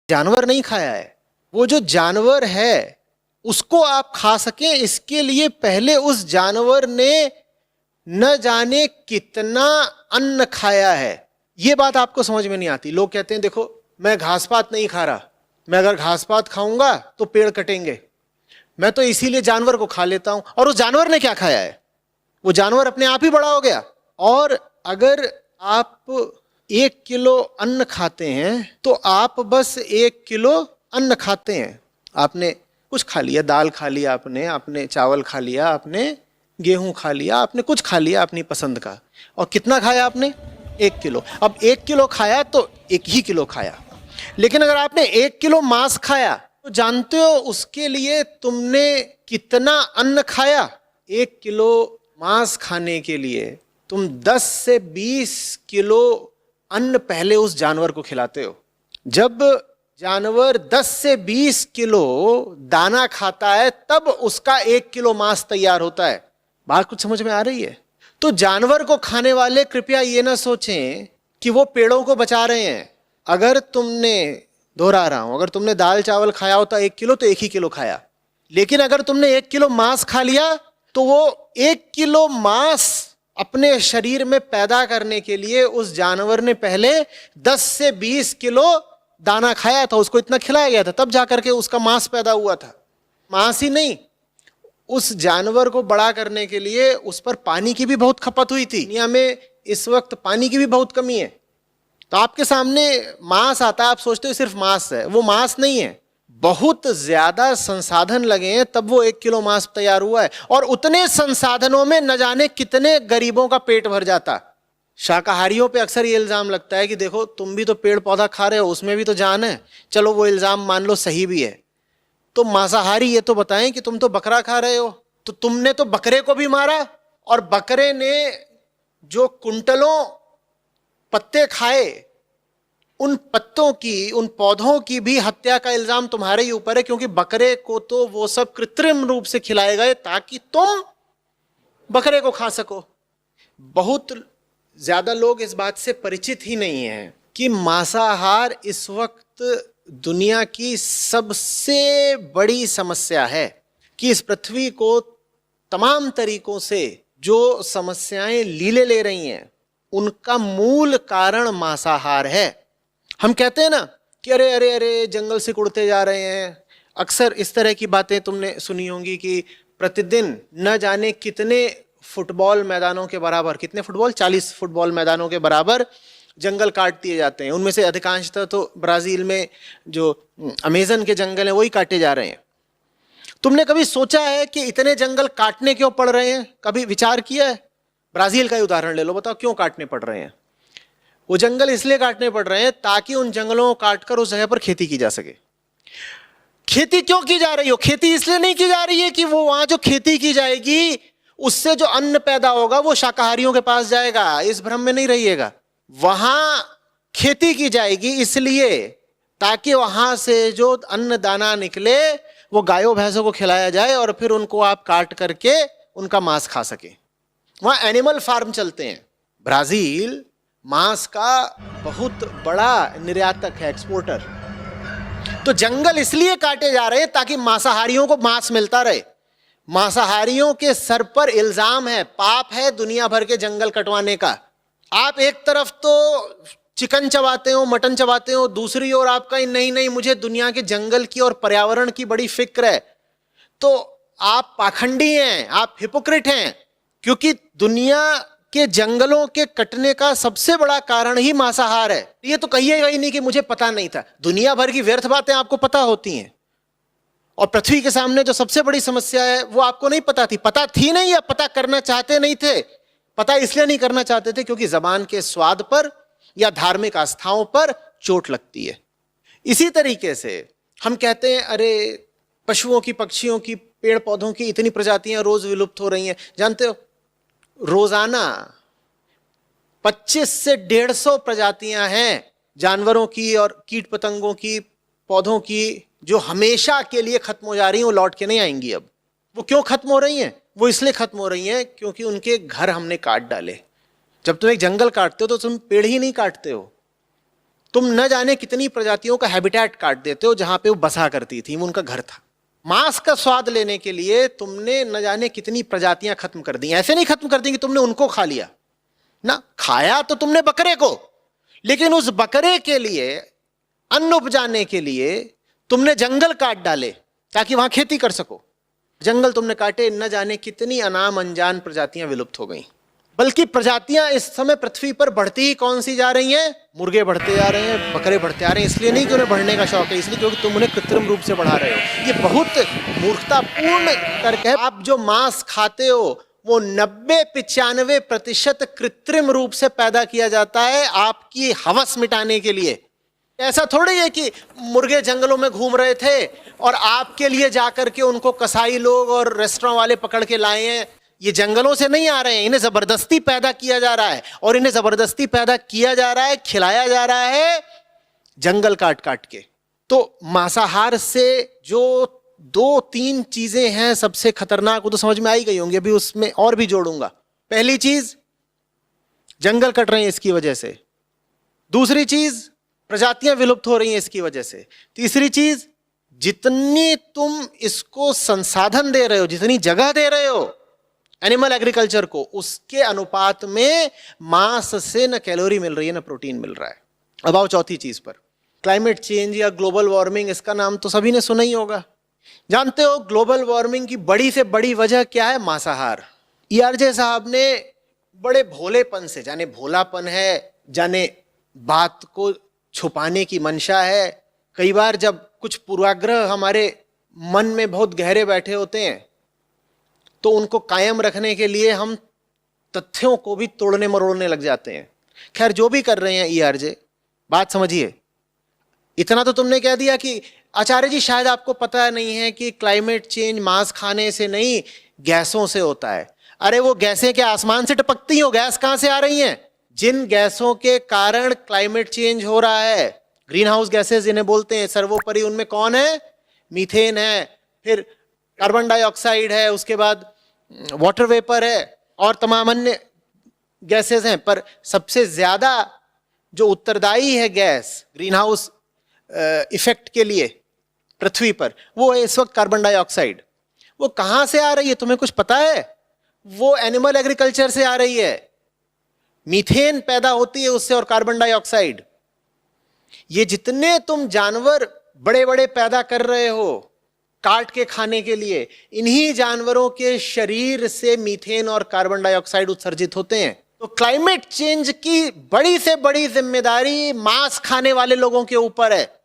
जानवर नहीं खाया है। वो जो जानवर है उसको आप खा सकें, इसके लिए पहले उस जानवर ने न जाने कितना अन्न खाया है। ये बात आपको समझ में नहीं आती। लोग कहते हैं देखो मैं घास पात नहीं खा रहा, मैं अगर घास पात खाऊंगा तो पेड़ कटेंगे, मैं तो इसीलिए जानवर को खा लेता हूं। और उस जानवर ने क्या खाया है? वो जानवर अपने आप ही बड़ा हो गया। और अगर आप 1 किलो अन्न खाते हैं तो आप बस 1 किलो अन्न खाते हैं। आपने कुछ खा लिया, दाल खा लिया, आपने चावल खा लिया, आपने गेहूं खा लिया, आपने कुछ खा लिया अपनी पसंद का। और कितना खाया आपने? 1 किलो। अब 1 किलो खाया तो 1 ही किलो खाया। लेकिन अगर आपने 1 किलो मांस खाया तो जानते हो उसके लिए तुमने कितना अन्न खाया? 1 किलो मांस खाने के लिए तुम 10 से 20 किलो अन्न पहले उस जानवर को खिलाते हो। जब जानवर 10 से 20 किलो दाना खाता है तब उसका 1 किलो मांस तैयार होता है। बात कुछ समझ में आ रही है? तो जानवर को खाने वाले कृपया ये ना सोचें कि वो पेड़ों को बचा रहे हैं। अगर तुमने, दोहरा रहा हूं, अगर तुमने दाल चावल खाया होता 1 किलो तो 1 ही किलो खाया। लेकिन अगर तुमने 1 किलो मांस खा लिया तो वो 1 किलो मांस अपने शरीर में पैदा करने के लिए उस जानवर ने पहले 10 से 20 किलो दाना खाया था, उसको इतना खिलाया गया था, तब जाकर के उसका मांस पैदा हुआ था। मांस ही नहीं, उस जानवर को बड़ा करने के लिए उस पर पानी की भी बहुत खपत हुई थी। दुनिया में इस वक्त पानी की भी बहुत कमी है। तो आपके सामने मांस आता है, आप सोचते हो सिर्फ मांस है, वो मांस नहीं है। बहुत ज्यादा संसाधन लगे हैं तब वो 1 किलो मांस तैयार हुआ है। और उतने संसाधनों में न जाने कितने गरीबों का पेट भर जाता। शाकाहारियों पे अक्सर ये इल्जाम लगता है कि देखो तुम भी तो पेड़ पौधा खा रहे हो, उसमें भी तो जान है। चलो वो इल्जाम मान लो सही भी है। तो मांसाहारी ये तो बताएं कि तुम तो बकरा खा रहे हो, तो तुमने तो बकरे को भी मारा, और बकरे ने जो कुंटलों पत्ते खाए, उन पत्तों की, उन पौधों की भी हत्या का इल्जाम तुम्हारे ही ऊपर है, क्योंकि बकरे को तो वो सब कृत्रिम रूप से खिलाए गए ताकि तुम बकरे को खा सको। बहुत ज्यादा लोग इस बात से परिचित ही नहीं हैं कि मांसाहार इस वक्त दुनिया की सबसे बड़ी समस्या है। कि इस पृथ्वी को तमाम तरीकों से जो समस्याएं लीले ले रही हैं उनका मूल कारण मांसाहार है। हम कहते हैं ना कि अरे अरे अरे जंगल से उड़ते जा रहे हैं। अक्सर इस तरह की बातें तुमने सुनी होंगी कि प्रतिदिन न जाने कितने फुटबॉल मैदानों के बराबर, कितने फुटबॉल, 40 फुटबॉल मैदानों के बराबर जंगल काट दिए जाते हैं। उनमें से अधिकांशतः तो ब्राजील में जो अमेजन के जंगल हैं वही काटे जा रहे हैं। तुमने कभी सोचा है कि इतने जंगल काटने क्यों पड़ रहे हैं? कभी विचार किया है? ब्राजील का ही उदाहरण ले लो, बताओ क्यों काटने पड़ रहे हैं? वो जंगल इसलिए काटने पड़ रहे हैं ताकि उन जंगलों को काटकर उस जगह पर खेती की जा सके। खेती क्यों की जा रही हो? खेती इसलिए नहीं की जा रही है कि वो वहां जो खेती की जाएगी उससे जो अन्न पैदा होगा वो शाकाहारियों के पास जाएगा। इस भ्रम में नहीं रहिएगा। वहां खेती की जाएगी इसलिए ताकि वहां से जो अन्न दाना निकले वो गायों भैंसों को खिलाया जाए और फिर उनको आप काट करके उनका मांस खा सके। वहां एनिमल फार्म चलते हैं। ब्राजील मांस का बहुत बड़ा निर्यातक है, एक्सपोर्टर। तो जंगल इसलिए काटे जा रहे हैं ताकि मांसाहारियों को मांस मिलता रहे। मांसाहारियों के सर पर इल्जाम है, पाप है दुनिया भर के जंगल कटवाने का। आप एक तरफ तो चिकन चबाते हो, मटन चबाते हो, दूसरी ओर आपका नहीं नहीं मुझे दुनिया के जंगल की और पर्यावरण की बड़ी फिक्र है। तो आप पाखंडी हैं, आप हिपोक्रेट हैं, क्योंकि दुनिया के जंगलों के कटने का सबसे बड़ा कारण ही मांसाहार है। ये तो कहिएगा ही नहीं कि मुझे पता नहीं था। दुनिया भर की व्यर्थ बातें आपको पता होती हैं, और पृथ्वी के सामने जो सबसे बड़ी समस्या है वो आपको नहीं पता थी। पता थी नहीं या पता करना चाहते नहीं थे? पता इसलिए नहीं करना चाहते थे क्योंकि जबान के स्वाद पर या धार्मिक आस्थाओं पर चोट लगती है। इसी तरीके से हम कहते हैं अरे पशुओं की, पक्षियों की, पेड़ पौधों की इतनी प्रजातियां रोज विलुप्त हो रही हैं। जानते हो रोजाना 25 से 150 प्रजातियां हैं जानवरों की और कीट पतंगों की, पौधों की, जो हमेशा के लिए खत्म हो जा रही हैं, वो लौट के नहीं आएंगी अब। वो क्यों खत्म हो रही हैं? वो इसलिए खत्म हो रही हैं क्योंकि उनके घर हमने काट डाले। जब तुम एक जंगल काटते हो तो तुम पेड़ ही नहीं काटते हो, तुम न जाने कितनी प्रजातियों का हैबिटेट काट देते हो जहां पे वो बसा करती थी, उनका घर था। मांस का स्वाद लेने के लिए तुमने न जाने कितनी प्रजातियां खत्म कर दी। ऐसे नहीं खत्म कर दी कि तुमने उनको खा लिया ना, खाया तो तुमने बकरे को, लेकिन उस बकरे के लिए अन्न उपजाने के लिए तुमने जंगल काट डाले ताकि वहां खेती कर सको। जंगल तुमने काटे, न जाने कितनी अनाम अनजान प्रजातियां विलुप्त हो गई। बल्कि प्रजातियां इस समय पृथ्वी पर बढ़ती ही कौन सी जा रही हैं? मुर्गे बढ़ते जा रहे हैं, बकरे बढ़ते आ रहे हैं। इसलिए नहीं कि उन्हें बढ़ने का शौक है, इसलिए क्योंकि तुम उन्हें कृत्रिम रूप से बढ़ा रहे हो। ये बहुत मूर्खतापूर्ण तर्क है। आप जो मांस खाते हो वो 90-95% कृत्रिम रूप से पैदा किया जाता है आपकी हवस मिटाने के लिए। ऐसा थोड़ी है कि मुर्गे जंगलों में घूम रहे थे और आपके लिए जाकर के उनको कसाई लोग और रेस्टोरेंट वाले पकड़ के लाए हैं। ये जंगलों से नहीं आ रहे हैं, इन्हें जबरदस्ती पैदा किया जा रहा है, और इन्हें जबरदस्ती पैदा किया जा रहा है, खिलाया जा रहा है जंगल काट काट के। तो मांसाहार से जो 2-3 चीजें हैं सबसे खतरनाक, वो तो समझ में आई गई होंगी, अभी उसमें और भी जोड़ूंगा। पहली चीज, जंगल कट रहे हैं इसकी वजह से। दूसरी चीज, प्रजातियां विलुप्त हो रही हैं इसकी वजह से। तीसरी चीज, जितनी तुम इसको संसाधन दे रहे हो, जितनी जगह दे रहे हो एनिमल एग्रीकल्चर को, उसके अनुपात में मांस से न कैलोरी मिल रही है न प्रोटीन मिल रहा है। अब आओ चौथी चीज पर, क्लाइमेट चेंज या ग्लोबल वार्मिंग। इसका नाम तो सभी ने सुना ही होगा। जानते हो ग्लोबल वार्मिंग की बड़ी से बड़ी वजह क्या है? मांसाहार। ईआरजे साहब ने बड़े भोलेपन से, जाने भोलापन है, जाने बात को छुपाने की मंशा है, कई बार जब कुछ पूर्वाग्रह हमारे मन में बहुत गहरे बैठे होते हैं तो उनको कायम रखने के लिए हम तथ्यों को भी तोड़ने मरोड़ने लग जाते हैं। खैर, जो भी कर रहे हैं ईआरजे, बात समझिए। इतना तो तुमने कह दिया कि आचार्य जी शायद आपको पता नहीं है कि क्लाइमेट चेंज मांस खाने से नहीं, गैसों से होता है। अरे वो गैसें क्या आसमान से टपकती हो? गैस कहां से आ रही हैं? जिन गैसों के कारण क्लाइमेट चेंज हो रहा है, ग्रीन हाउस गैसेस जिन्हें बोलते हैं, सर्वोपरि उनमें कौन है? मीथेन है, फिर कार्बन डाइऑक्साइड है, उसके बाद वाटर वेपर है, और तमाम अन्य गैसेस हैं। पर सबसे ज्यादा जो उत्तरदायी है गैस ग्रीन हाउस इफेक्ट के लिए पृथ्वी पर, वो है इस वक्त कार्बन डाइऑक्साइड। वो कहां से आ रही है तुम्हें कुछ पता है? वो एनिमल एग्रीकल्चर से आ रही है। मीथेन पैदा होती है उससे, और कार्बन डाइऑक्साइड। ये जितने तुम जानवर बड़े बड़े पैदा कर रहे हो काट के खाने के लिए, इन्हीं जानवरों के शरीर से मीथेन और कार्बन डाइऑक्साइड उत्सर्जित होते हैं। तो क्लाइमेट चेंज की बड़ी से बड़ी जिम्मेदारी मांस खाने वाले लोगों के ऊपर है।